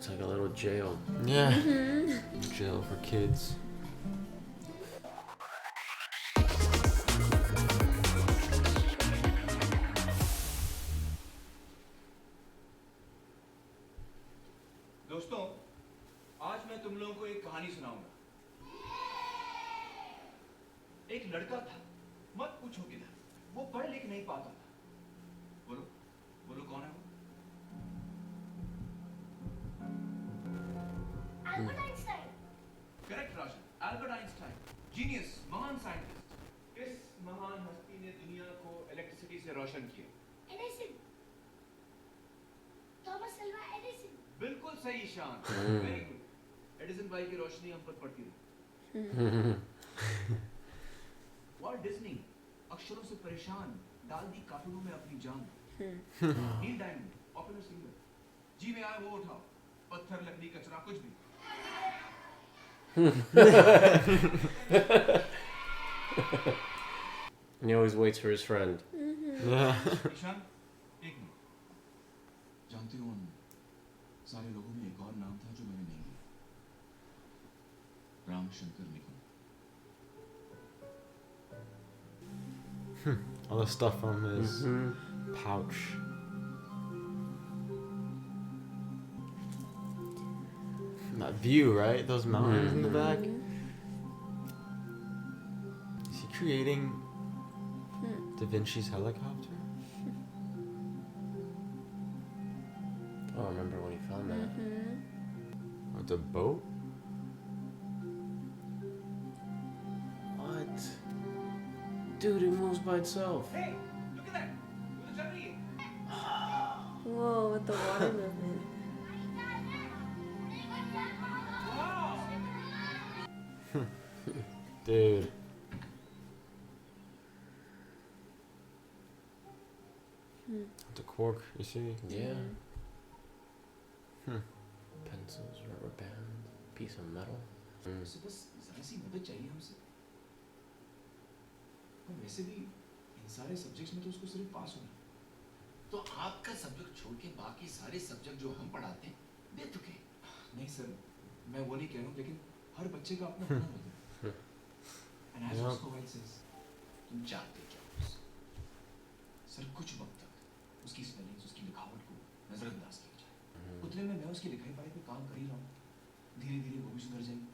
It's like a little jail. Yeah. Jail for kids. दोस्तों, आज मैं तुम लोगों को एक कहानी सुनाऊंगा। एक लड़का था, मत पूछो किधर, वो पढ़ लिख नहीं पाता था। बोलो, बोलो कौन है वो? Albert Einstein. करेक्ट रोशन, एल्बर्ट आइंस्टाइन, जीनियस, महान साइंटिस्ट। किस महान हस्ती ने दुनिया को इलेक्ट्रिसिटी से रोशन किया? Edison. Thomas Alva Edison. बिल्कुल सही ईशान, वेरी गुड। एडिसन भाई की रोशनी हम पर पड़ती रही। वॉल्ट डिज्नी अक्षरों से परेशान डाल दी काफिलों में अपनी जान। नील डायमंड पॉपुलर सिंगर, जी में आए वो उठाओ, पत्थर लकड़ी कचरा कुछ भी। And he always waits for his friend. Ishan, एक मिनट। जानते हो सारे लोगों में एक और नाम था जो मैंने नहीं लिया। Ram Shankar Nikumbh. All the stuff from his pouch. That view, right? Those mountains in the back. Is he creating Da Vinci's helicopter? Oh, I remember when he found that. Or the boat? What? Dude, it moves by itself. Hey, look at that! वो तो चल रही है। Whoa, with the water movement. Dude. The cork, you see? Yeah. Pencils, rubber band, piece of metal. उसे बस जरा सी मदद चाहिए हमसे। और वैसे भी इन सारे सब्जेक्ट्स में तो उसको सिर्फ पास होना। तो आपका सब्जेक्ट छोड़ के बाकी सारे सब्जेक्ट जो हम पढ़ाते हैं दे चुके हैं। नहीं सर, मैं वो नहीं कह रहा हूँ, लेकिन हर बच्चे का अपना हुनर होता है। And as उसको वाइट सेज, तुम चाहते क्या हो उससे? सर कुछ वक्त तक उसकी स्पेलिंग्स, उसकी लिखावट को नजरअंदाज किया जाए। उतने में मैं उसकी लिखाई पढ़ाई पे काम कर ही रहा हूँ। धीरे धीरे वो भी सुधर जाएगी।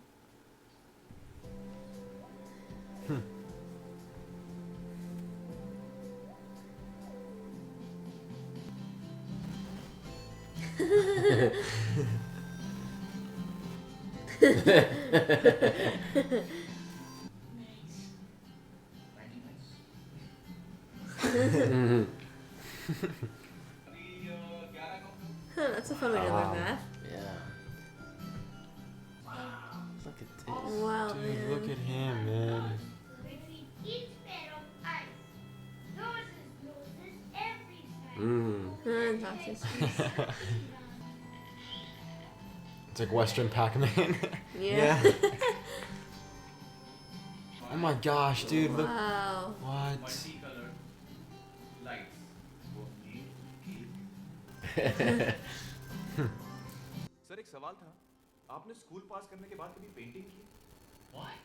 That's a fun way to learn math. Yeah. Wow. Look at this. Wow, Dude, man. look at him, man. When we eat bed of ice, noses, every time. That's just It's like Western Pac-Man. yeah. Oh my gosh, dude, look. Wow. What? Multicolored lights. वो sir एक सवाल था, आपने school पास करने के बाद कभी painting की? What?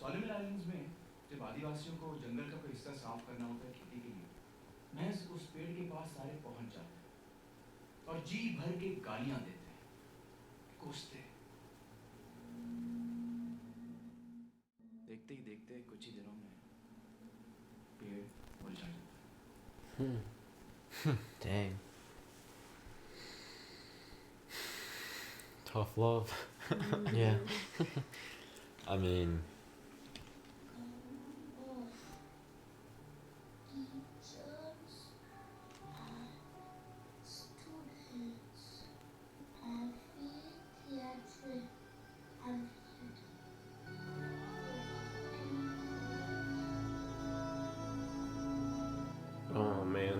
सोलमन आइलैंड्स में जब आदिवासियों को जंगल का कोई हिस्सा साफ करना होता है खेती के लिए, महज उस पेड़ के पास सारे पहुंच जाते हैं और जी भर के गालियां देते हैं, कोसते हैं। देखते ही देखते कुछ ही दिनों में पेड़ मुरझा जाता है। Dang. Tough love. Yeah. I mean, Teachers and students, amphitheater, Oh man.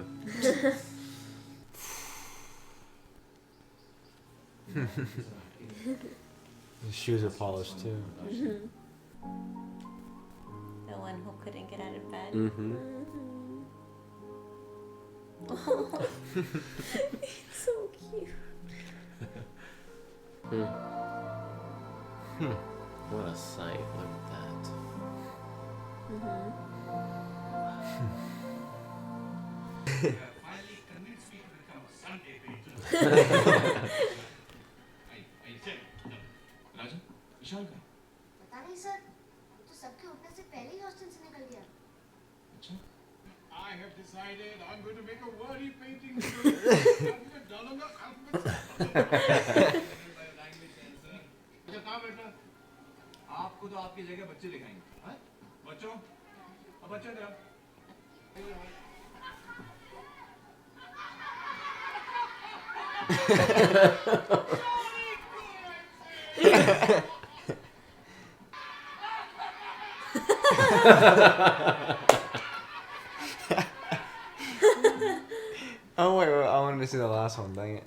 his shoes are polished too. The one who couldn't get out of bed. Mm-hmm. So cute. What a sight. Look at that. Finally convinced me to become a Sunday baby. I said, राजन, ईशान कहाँ है? पता नहीं sir, तो सबके उठने से पहले ही hostel से निकल गया। अच्छा? I have decided I'm going to make a wordy painting. I'm डालूंगा अच्छा कहाँ बैठना? आपको तो आपकी जगह बच्चे दिखाएंगे। हाँ? बच्चों, अब बच्चे जरा। Oh wait, I wanted to see the last one. Dang it!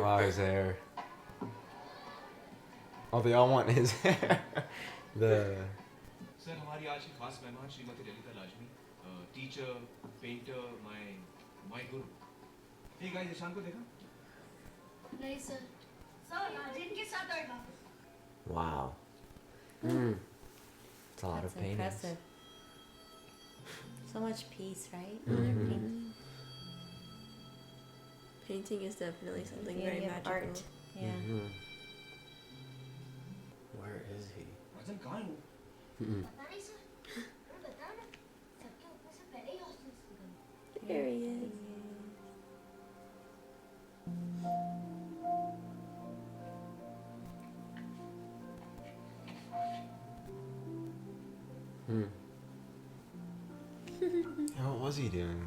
Wow, his hair. Oh, they all want his hair. The. Sir हमारी आज की खास मेहमान श्रीमती ललिता लाजमी, teacher, painter, my Guru. Hey guys, Ishan को देखा? नहीं सर, सर राजन के साथ आएगा। Wow. It's a lot That's of paintings. impressive. So much peace, right? In their painting. Painting is definitely something Beauty very of magical. art. Yeah. Where is he? राजन कहाँ है वो? पता नहीं सर, मैं बताया ना, सबके उठने से पहले ही हॉस्टल से निकल गया। There he is. What was he doing?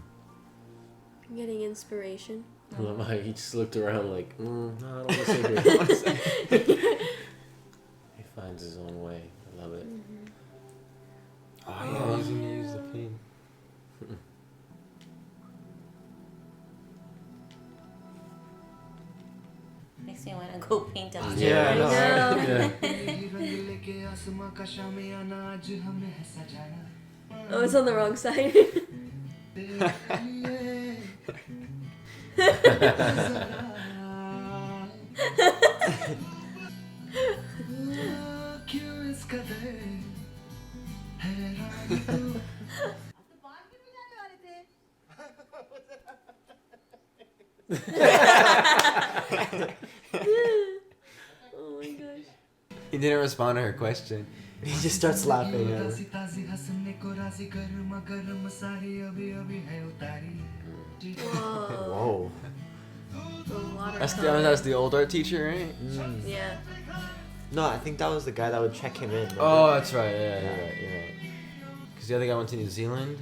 Getting inspiration. I love how he just looked around like, no, I don't want to sit here. I don't want to sit here. He finds his own way. I love it. Oh yeah, he's gonna use the paint. Makes me want to go paint up. Yeah, I know. Oh, it's on the wrong side. Oh my gosh. He didn't respond to her question. He just starts laughing at her. Whoa. That's the old art teacher, right? Yeah. No, I think that was the guy that would check him in. Remember? Oh, that's right. Yeah, you're right. You're right. Because the other guy went to New Zealand.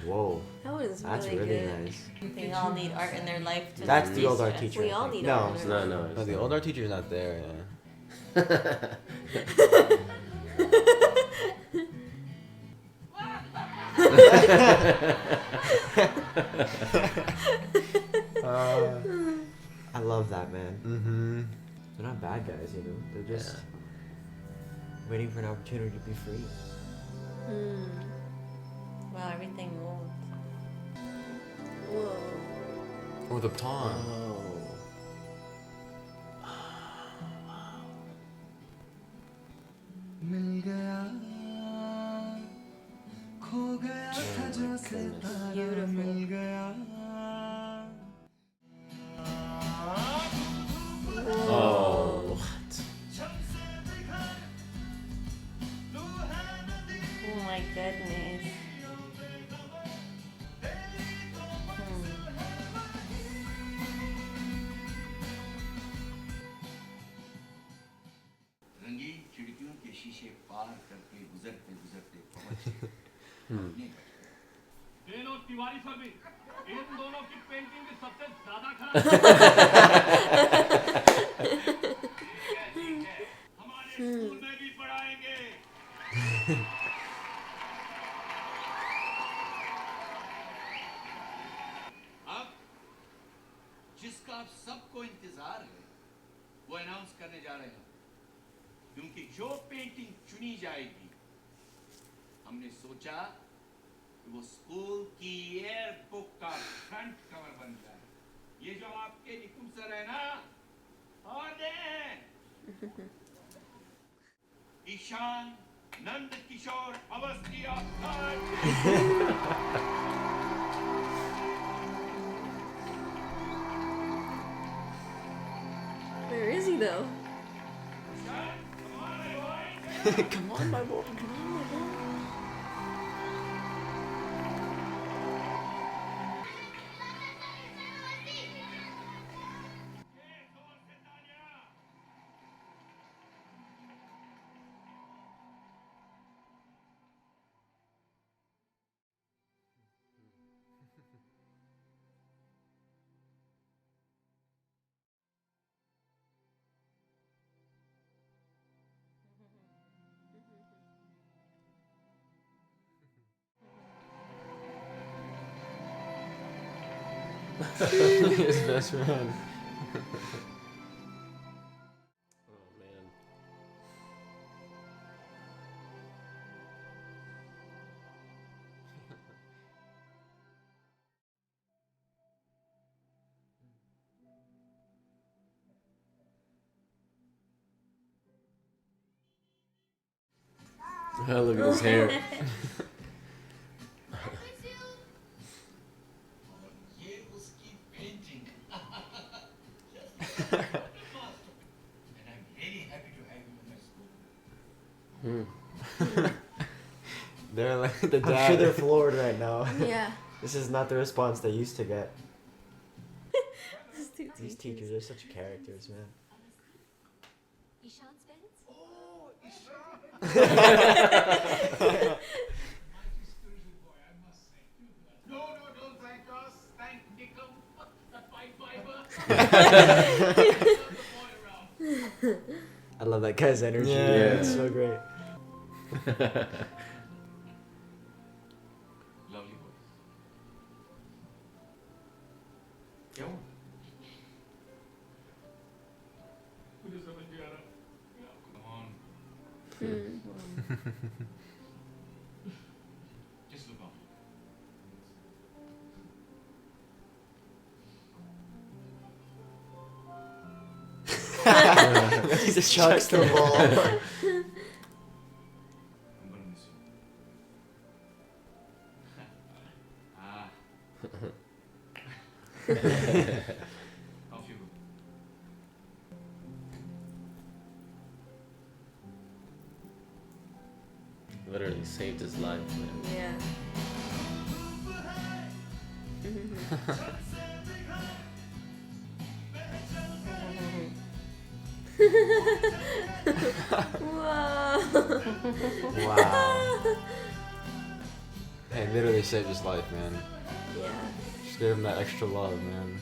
Whoa. That was That's really really good. nice. They all need art in their life. To That's be the old art stressed. teacher. We I all think. need no, art. No, no. no, the old art teacher's not there. I love that, man. Mm-hmm. They're not bad guys, you know. They're just waiting for an opportunity to be free. Wow, everything moved. Whoa. Oh, the pond. Oh. Oh, what? Oh my goodness. रंगीन खिड़कियों के शीशे पार करके गुजरते गुजरते पहुंचे अपने घर। तीनों तिवारी सर भी इन दोनों की पेंटिंग भी सबसे ज्यादा खराब ठीक है हमारे स्कूल में भी पढ़ाएंगे करने जा रहे हैं, क्योंकि जो पेंटिंग चुनी जाएगी, हमने सोचा कि वो स्कूल की एयर बुक का फ्रंट कवर बन जाए। ये जो आपके निकुंभ सर है ना, और Ishan Nand Kishore Awasthi of Where is he though? Come on, my boy. His best friend. Oh man. Oh, look at his hair. ये उसकी painting and I'm really happy to have you in my school. They're like the dad. I'm sure they're floored right now. Yeah. This is not the response they used to get. These two These teachers are such characters, man. Ishaan's parents? Oh, Ishaan! My spiritual boy, I must say. No, don't thank us. Thank Nikumbh, the pipe fiber. The boy around. I love that guy's energy. Yeah. It's so great. Lovely boys. क्या हुआ? मुझे समझ नहीं आ रहा। Come on. Just look on. He just chucks the ball. I'm gonna miss you. Ah. Off you go. Literally saved his life, man. Yeah. Whoa. Wow. Hey, literally saved his life, man. Yeah. Just gave him that extra love, man.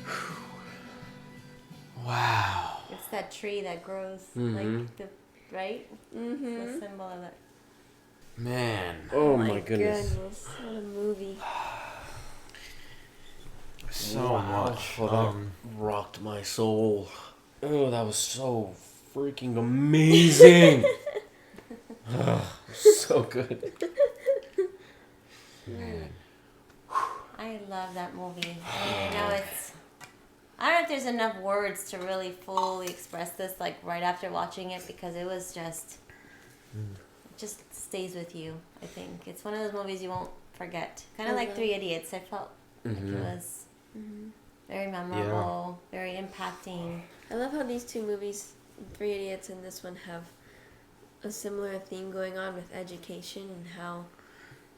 Wow. It's that tree that grows, Mhm. like the right. Mm-hmm. The symbol of it. Man. Oh my goodness. What a movie. So much. That rocked my soul. Oh, that was so freaking amazing. So good. Man. I love that movie. I know I don't know if there's enough words to really fully express this, like right after watching it, because it was just, it just stays with you. I think it's one of those movies you won't forget. Kind of like Three Idiots. I felt like it was very memorable, very impacting. I love how these two movies, Three Idiots and this one, have a similar theme going on with education and how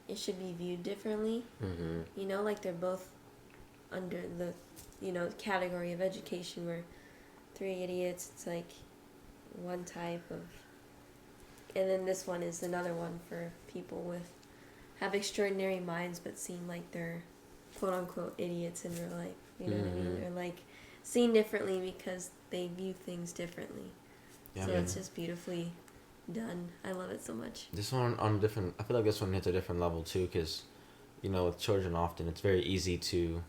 it should be viewed differently. Mm-hmm. You know, like they're both under the, category of education, where Three Idiots, it's like one type of, and then this one is another one for people have extraordinary minds but seem like they're quote unquote idiots in real life. You know what I mean? They're like seen differently because they view things differently. Yeah, So man. it's just beautifully done. I love it so much. This one on different. I feel like this one hits a different level too, because, with children often it's very easy to,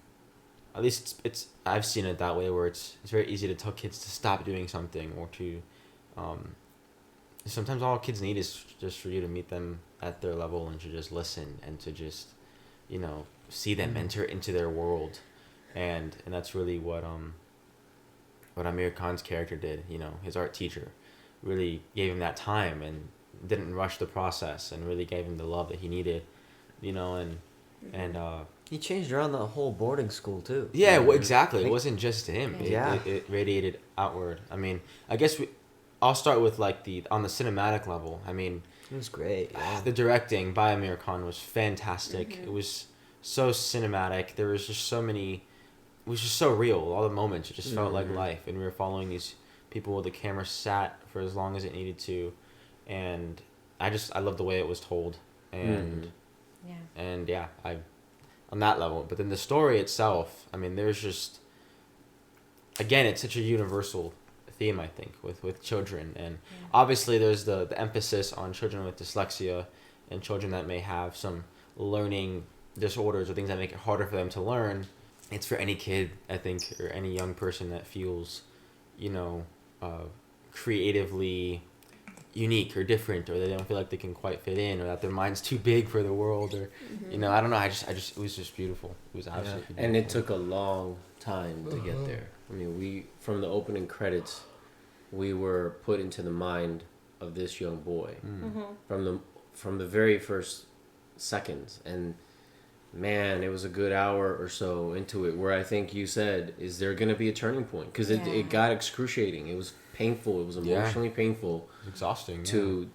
at least it's I've seen it that way, where it's very easy to tell kids to stop doing something or to sometimes all kids need is just for you to meet them at their level and to just listen and to just, see them enter into their world, and that's really what Aamir Khan's character did. His art teacher really gave him that time and didn't rush the process and really gave him the love that he needed, and He changed around the whole boarding school too. yeah, well, exactly. It wasn't just him. Yeah. It radiated outward. I mean, I guess I'll start with like on the cinematic level. I mean, It was great. Yeah. the directing by Aamir Khan was fantastic. It was so cinematic. There was just so many. It was just so real. All the moments, it just felt like life, and we were following these people while the camera sat for as long as it needed to, and I love the way it was told, and on that level. But then the story itself, I mean, there's just, again, it's such a universal theme, I think, with children, and obviously there's the emphasis on children with dyslexia and children that may have some learning disorders or things that make it harder for them to learn. It's for any kid, I think, or any young person that feels, creatively unique or different, or they don't feel like they can quite fit in, or that their mind's too big for the world, or I don't know. I just it was just beautiful. It was absolutely beautiful. And it took a long time to get there. I mean, from the opening credits, we were put into the mind of this young boy from the very first seconds, and man, it was a good hour or so into it where I think you said, is there going to be a turning point? Because it got excruciating. It was painful. It was emotionally painful. It's exhausting. To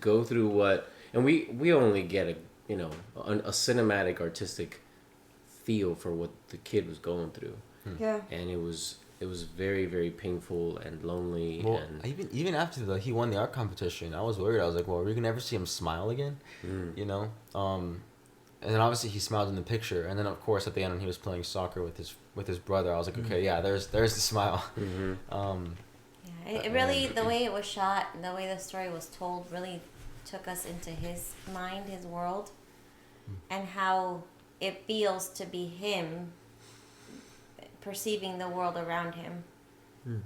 go through what... And we only get a cinematic, artistic feel for what the kid was going through. Yeah. And it was very, very painful and lonely. Well, and even after he won the art competition, I was worried. I was like, well, are we going to ever see him smile again? And then obviously he smiled in the picture, and then of course at the end when he was playing soccer with his brother, I was like, okay, yeah, there's the smile. It really, the way it was shot, and the way the story was told, really took us into his mind, his world, and how it feels to be him perceiving the world around him,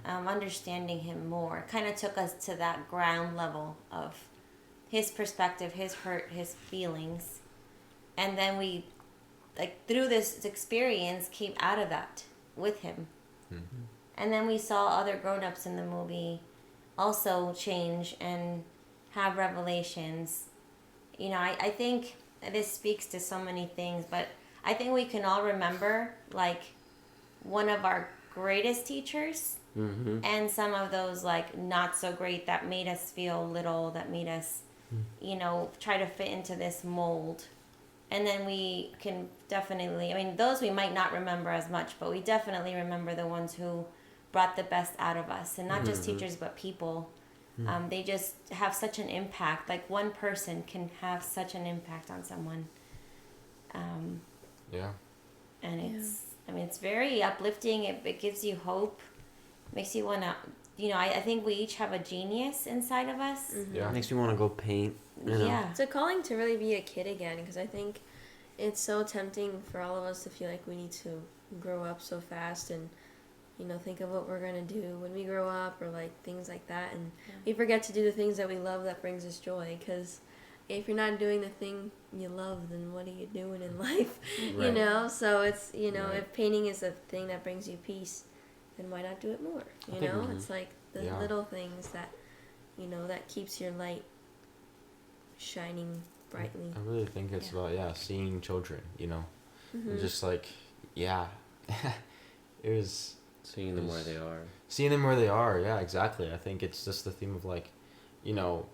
understanding him more. Kind of took us to that ground level of his perspective, his hurt, his feelings. And then we, through this experience, came out of that with him. And then we saw other grown-ups in the movie also change and have revelations. I think this speaks to so many things, but I think we can all remember, one of our greatest teachers and some of those, not so great that made us feel little, that made us, try to fit into this mold. And then we can definitely, those we might not remember as much, but we definitely remember the ones who brought the best out of us. And not just teachers, but people. They just have such an impact. One person can have such an impact on someone. And it's very uplifting. It gives you hope. Makes you want to, I think we each have a genius inside of us. Yeah. Makes me want to go paint. Yeah. It's a calling to really be a kid again, because I think it's so tempting for all of us to feel like we need to grow up so fast and, think of what we're going to do when we grow up, or things like that. And we forget to do the things that we love that brings us joy, because if you're not doing the thing you love, then what are you doing in life? Right. So it's, if painting is a thing that brings you peace, then why not do it more? It's the little things that, that keeps your light shining brightly. I really think it's about seeing children, and just it was seeing them where they are. Seeing them where they are, yeah, exactly. I think it's just the theme of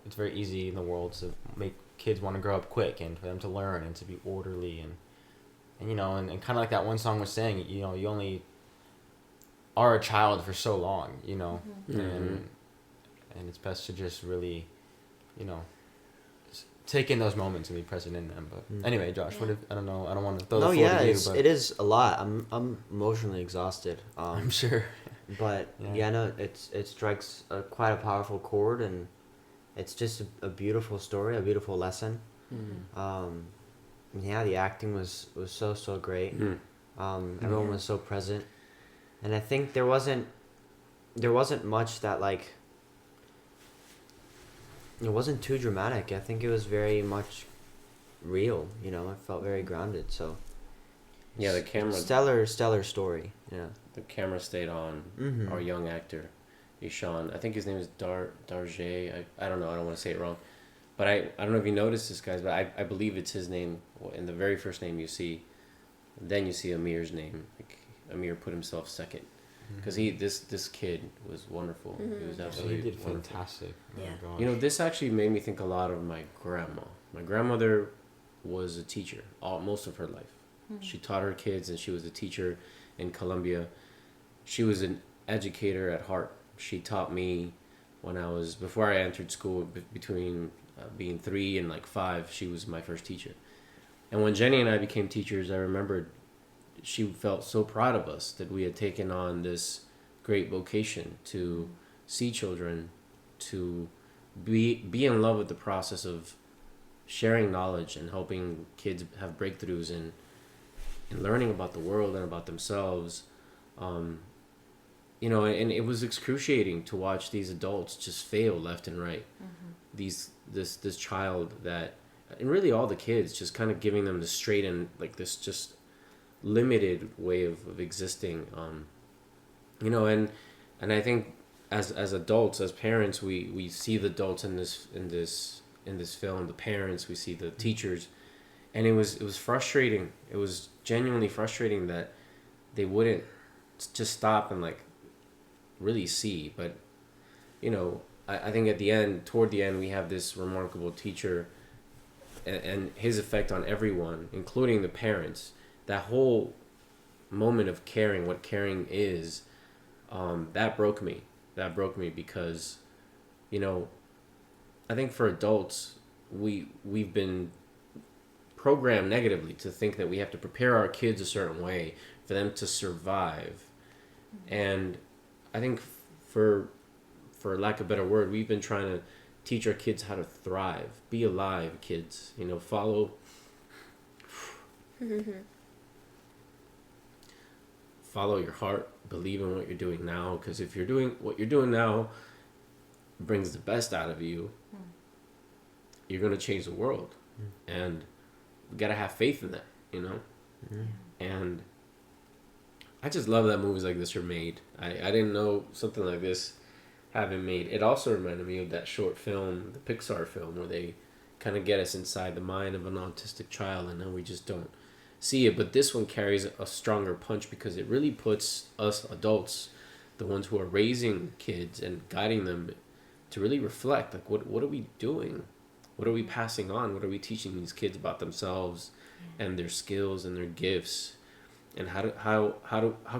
it's very easy in the world to make kids want to grow up quick and for them to learn and to be orderly and kind of like that one song was saying, you only are a child for so long, and it's best to just really, take in those moments and be present in them. But anyway, Josh, I don't know, I don't want to throw the floor to you, but it is a lot. I'm emotionally exhausted. I'm sure. But it strikes quite a powerful chord, and it's just a beautiful story, a beautiful lesson. The acting was so great. Everyone was so present, and I think there wasn't much that It wasn't too dramatic. I think it was very much real. You know, I felt very grounded. So Yeah, the camera. stellar story. Yeah. The camera stayed on our young actor, Ishaan. I think his name is Darsheel. I don't know. I don't want to say it wrong, but I don't know if you noticed this, guys, but I believe it's his name. In the very first name you see, then you see Aamir's name. Like, Aamir put himself second, because this kid was wonderful. He was absolutely He did wonderful. fantastic. Oh Yeah. my gosh. You know, this actually made me think a lot of my grandma. My grandmother was a teacher most of her life. She taught her kids, and she was a teacher in Colombia. She was an educator at heart. She taught me before I entered school, between being 3 and like 5, she was my first teacher. And when Jenny and I became teachers, I remembered she felt so proud of us that we had taken on this great vocation to see children, to be in love with the process of sharing knowledge and helping kids have breakthroughs in learning about the world and about themselves. You know, and it was excruciating to watch these adults just fail left and right. This child that, and really all the kids, just kind of giving them the straight and like this just limited way of existing. You know, and I think as adults, as parents, we see the adults in this film, the parents, we see the teachers, and it was frustrating. It was genuinely frustrating that they wouldn't just stop and like really see. But you know, I think toward the end, we have this remarkable teacher, and his effect on everyone, including the parents. That whole moment of caring, what caring is, that broke me. That broke me because, you know, I think for adults, we've been programmed negatively to think that we have to prepare our kids a certain way for them to survive. And I think for lack of a better word, we've been trying to teach our kids how to thrive. Be alive, kids. You know, follow your heart. Believe in what you're doing now, because if you're doing what you're doing now brings the best out of you, you're going to change the world. And we got to have faith in that, you know? And I just love that movies like this are made. I didn't know something like this had been made. It also reminded me of that short film, the Pixar film, where they kind of get us inside the mind of an autistic child, and then we just don't see it. But this one carries a stronger punch because it really puts us adults, the ones who are raising kids and guiding them, to really reflect, like, what are we doing? What are we passing on? What are we teaching these kids about themselves and their skills and their gifts? And how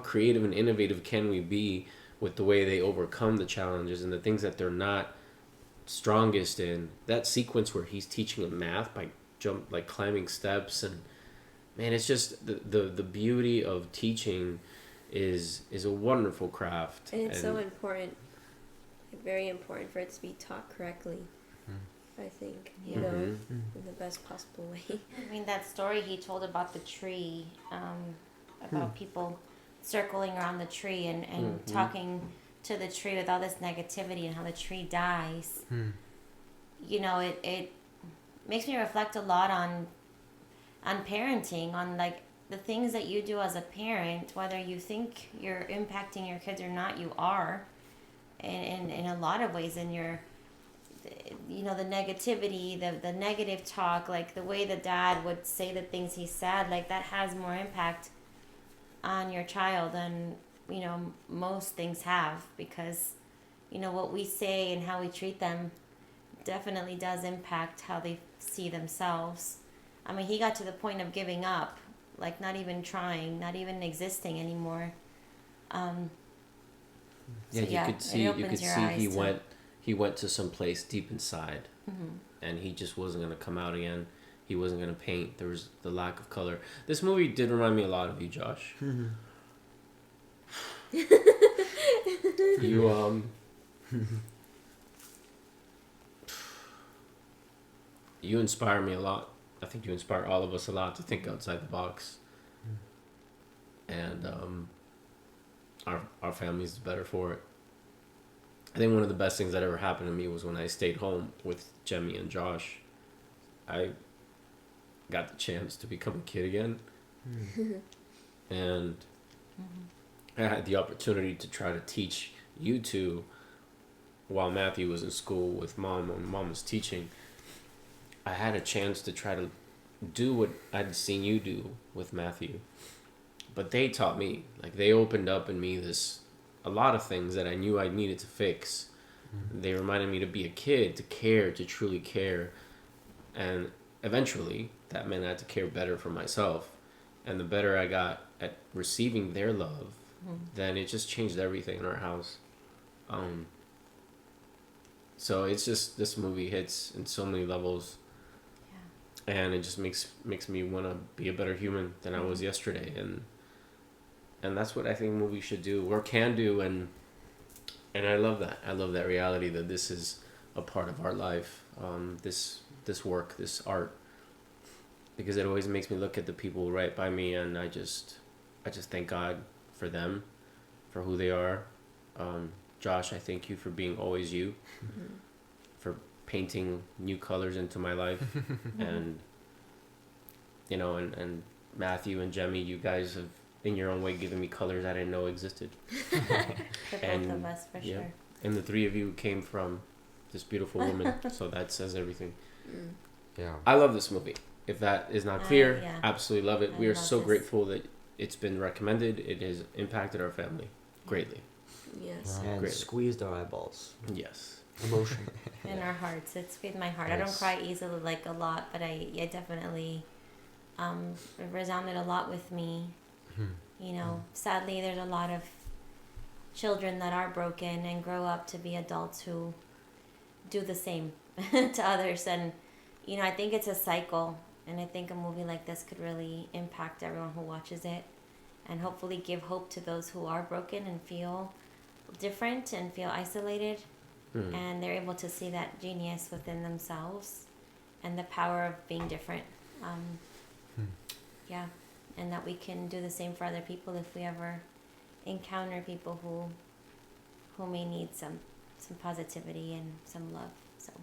creative and innovative can we be with the way they overcome the challenges and the things that they're not strongest in? That sequence where he's teaching them math by climbing steps, and man, it's just the beauty of teaching is a wonderful craft. And it's so important, very important for it to be taught correctly. I think, you know, in the best possible way. I mean, that story he told about the tree, about people circling around the tree and talking to the tree with all this negativity and how the tree dies. You know, it makes me reflect a lot on parenting, on like the things that you do as a parent, whether you think you're impacting your kids or not, you are, and in a lot of ways, in your, you know, the negativity, the negative talk, like the way the dad would say the things he said, like that has more impact on your child than, you know, most things have, because, you know, what we say and how we treat them definitely does impact how they see themselves. I mean, he got to the point of giving up, like not even trying, not even existing anymore. You could see he went to some place deep inside, and he just wasn't going to come out again. He wasn't going to paint. There was the lack of color. This movie did remind me a lot of you, Josh. You inspire me a lot. I think you inspire all of us a lot to think outside the box. And our family's better for it. I think one of the best things that ever happened to me was when I stayed home with Jemmy and Josh. I got the chance to become a kid again. And I had the opportunity to try to teach you two while Matthew was in school with Mom when Mom was teaching. I had a chance to try to do what I'd seen you do with Matthew. But they taught me. Like, they opened up in me a lot of things that I knew I needed to fix. They reminded me to be a kid, to care, to truly care. And eventually, that meant I had to care better for myself. And the better I got at receiving their love, then it just changed everything in our house. So it's just, this movie hits in so many levels. Yeah. And it just makes me want to be a better human than I was yesterday. And that's what I think movies should do or can do. And I love that. I love that reality that this is a part of our life. This work, this art, because it always makes me look at the people right by me, and I just thank God for them, for who they are. Josh, I thank you for being always you, for painting new colors into my life, and and Matthew and Jemmy, you guys have in your own way given me colors I didn't know existed. For both of us, for sure. And the three of you came from this beautiful woman, so that says everything. Yeah. I love this movie. If that is not clear, absolutely love it. We are so grateful that it's been recommended. It has impacted our family greatly. Yes. And Greatly. squeezed our eyeballs. Yes. Emotion. In our hearts. It's with my heart. Yes. I don't cry easily, like, a lot, but I definitely it resounded a lot with me. Sadly, there's a lot of children that are broken and grow up to be adults who do the same to others. And, I think it's a cycle. And I think a movie like this could really impact everyone who watches it and hopefully give hope to those who are broken and feel different and feel isolated. And they're able to see that genius within themselves and the power of being different. Yeah. And that we can do the same for other people if we ever encounter people who may need some positivity and some love. So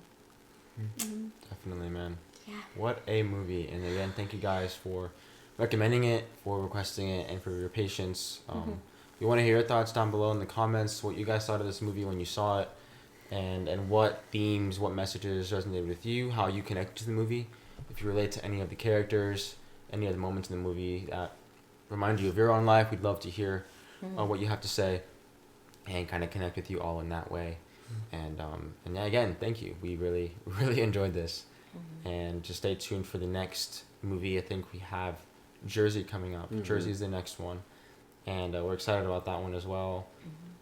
Definitely, man. yeah. What a movie. And again, thank you guys for recommending it, for requesting it, and for your patience. We want to hear your thoughts down below in the comments, what you guys thought of this movie when you saw it, and what themes, what messages resonated with you, how you connect to the movie, if you relate to any of the characters, any of the moments in the movie that remind you of your own life. We'd love to hear what you have to say and kind of connect with you all in that way. And yeah, again, thank you. We really, really enjoyed this. And just stay tuned for the next movie. I think we have Jersey coming up. Jersey is the next one. And we're excited about that one as well.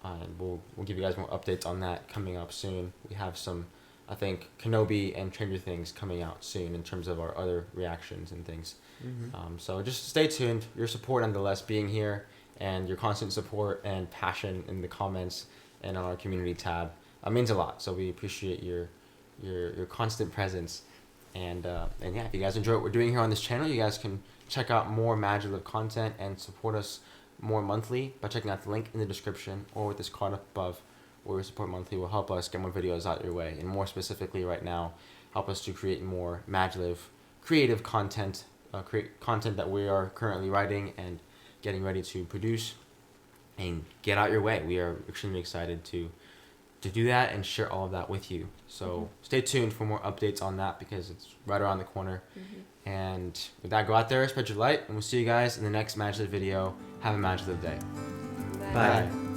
And we'll give you guys more updates on that coming up soon. We have some, I think, Kenobi and Stranger Things coming out soon in terms of our other reactions and things. So just stay tuned. Your support, nonetheless, being here, and your constant support and passion in the comments and on our community tab means a lot. So we appreciate your constant presence. And yeah, if you guys enjoy what we're doing here on this channel, you guys can check out more MaJeliv content and support us more monthly by checking out the link in the description or with this card up above, where your support monthly will help us get more videos out your way, and more specifically right now, help us to create more MaJeliv creative content, content that we are currently writing and getting ready to produce and get out your way. We are extremely excited to do that and share all of that with you. So stay tuned for more updates on that, because it's right around the corner. And with that, go out there, spread your light, and we'll see you guys in the next MaJeliv video. Have a MaJeliv day. Bye. Bye.